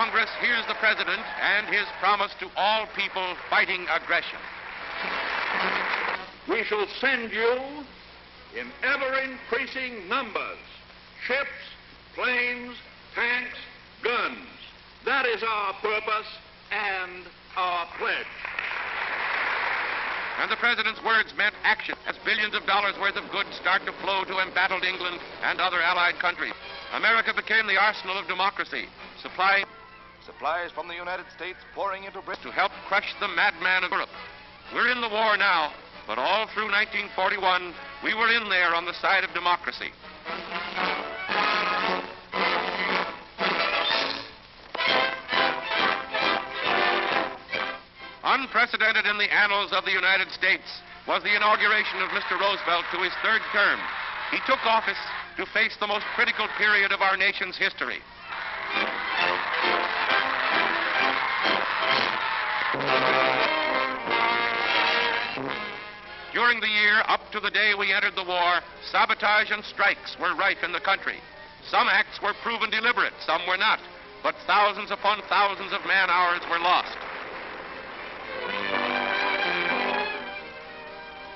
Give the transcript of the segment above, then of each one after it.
Congress hears the President and his promise to all people fighting aggression. We shall send you in ever-increasing numbers ships, planes, tanks, guns. That is our purpose and our pledge. And the President's words meant action as billions of dollars worth of goods start to flow to embattled England and other allied countries. America became the arsenal of democracy, supplying supplies from the United States pouring into Britain to help crush the madman of Europe. We're in the war now, but all through 1941, we were in there on the side of democracy. Unprecedented in the annals of the United States was the inauguration of Mr. Roosevelt to his third term. He took office to face the most critical period of our nation's history. During the year up to the day we entered the war, sabotage and strikes were rife in the country. Some acts were proven deliberate, some were not, but thousands upon thousands of man-hours were lost.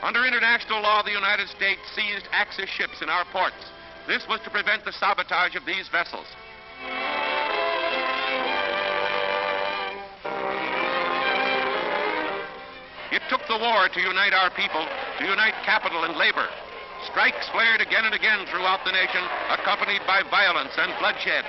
Under international law, the United States seized Axis ships in our ports. This was to prevent the sabotage of these vessels. It took the war to unite our people, to unite capital and labor. Strikes flared again and again throughout the nation, accompanied by violence and bloodshed.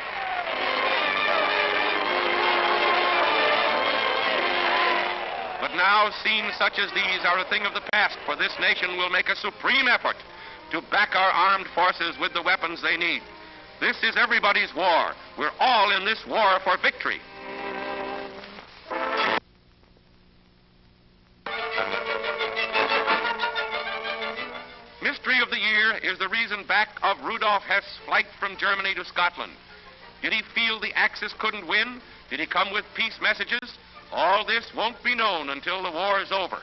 But now, scenes such as these are a thing of the past, for this nation will make a supreme effort to back our armed forces with the weapons they need. This is everybody's war. We're all in this war for victory. Mystery of the year is the reason back of Rudolf Hess's flight from Germany to Scotland. Did he feel the Axis couldn't win? Did he come with peace messages? All this won't be known until the war is over.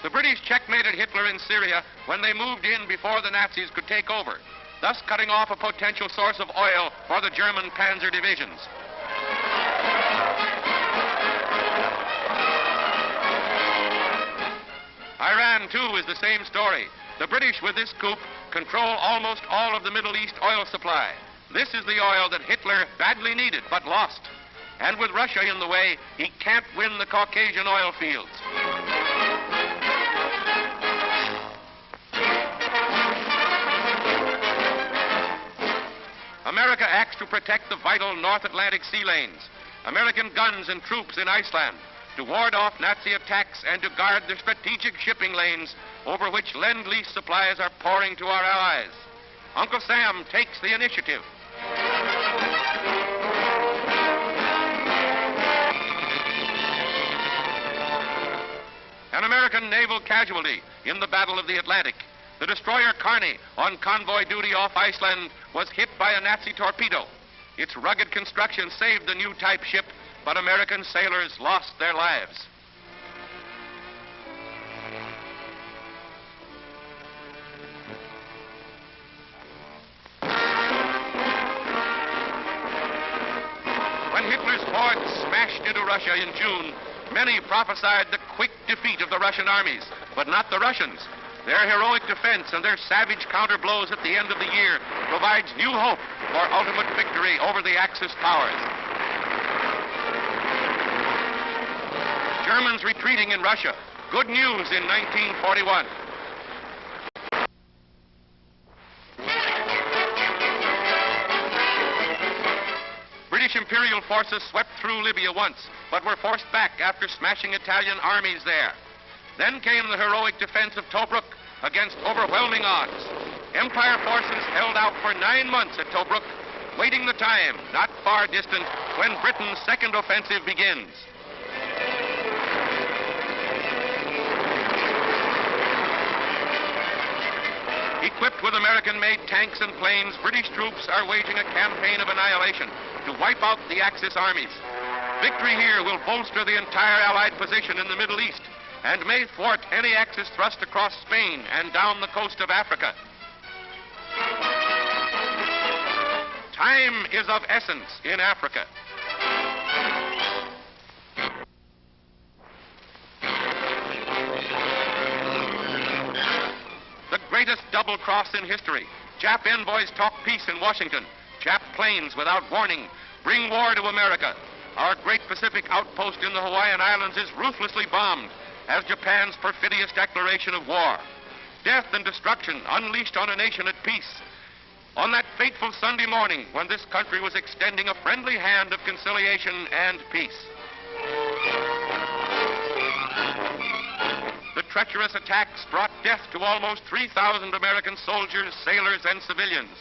The British checkmated Hitler in Syria when they moved in before the Nazis could take over, thus cutting off a potential source of oil for the German panzer divisions. Iran, too, is the same story. The British, with this coup, control almost all of the Middle East oil supply. This is the oil that Hitler badly needed but lost. And with Russia in the way, he can't win the Caucasian oil fields. America acts to protect the vital North Atlantic sea lanes. American guns and troops in Iceland to ward off Nazi attacks and to guard the strategic shipping lanes over which Lend-Lease supplies are pouring to our allies. Uncle Sam takes the initiative. An American naval casualty in the Battle of the Atlantic. The destroyer Kearney, on convoy duty off Iceland, was hit by a Nazi torpedo. Its rugged construction saved the new type ship, but American sailors lost their lives. When Hitler's hordes smashed into Russia in June, many prophesied the quick defeat of the Russian armies, but not the Russians. Their heroic defense and their savage counterblows at the end of the year provides new hope for ultimate victory over the Axis powers. Germans retreating in Russia. Good news in 1941. British imperial forces swept through Libya once, but were forced back after smashing Italian armies there. Then came the heroic defense of Tobruk against overwhelming odds. Empire forces held out for 9 months at Tobruk, waiting the time, not far distant, when Britain's second offensive begins. Equipped with American-made tanks and planes, British troops are waging a campaign of annihilation to wipe out the Axis armies. Victory here will bolster the entire Allied position in the Middle East and may thwart any axis thrust across Spain and down the coast of Africa. Time is of essence in Africa. The greatest double cross in history. Jap envoys talk peace in Washington. Jap planes, without warning, bring war to America. Our great Pacific outpost in the Hawaiian Islands is ruthlessly bombed as Japan's perfidious declaration of war. Death and destruction unleashed on a nation at peace. On that fateful Sunday morning when this country was extending a friendly hand of conciliation and peace. The treacherous attacks brought death to almost 3,000 American soldiers, sailors, and civilians.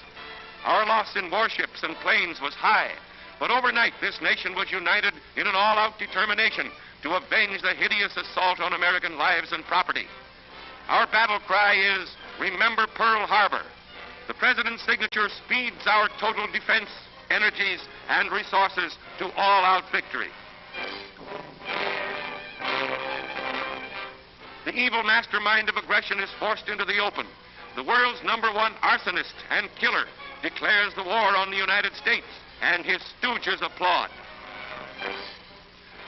Our loss in warships and planes was high, but overnight this nation was united in an all-out determination to avenge the hideous assault on American lives and property. Our battle cry is, "Remember Pearl Harbor." The President's signature speeds our total defense, energies, and resources to all-out victory. The evil mastermind of aggression is forced into the open. The world's #1 arsonist and killer declares the war on the United States, and his stooges applaud.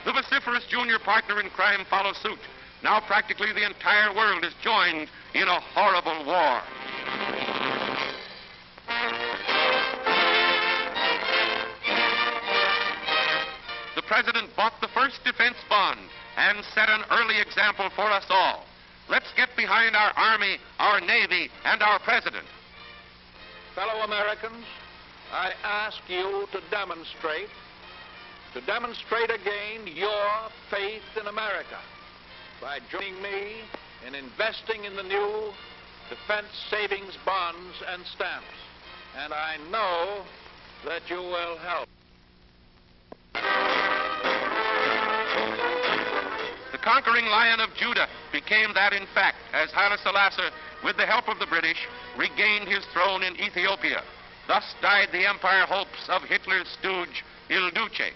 The vociferous junior partner in crime follows suit. Now practically the entire world is joined in a horrible war. The President bought the first defense bond and set an early example for us all. Let's get behind our Army, our Navy, and our President. Fellow Americans, I ask you to demonstrate again your faith in America by joining me in investing in the new defense savings bonds and stamps. And I know that you will help. The conquering Lion of Judah became that in fact, as Haile Selassie, with the help of the British, regained his throne in Ethiopia. Thus died the empire hopes of Hitler's stooge, Il Duce.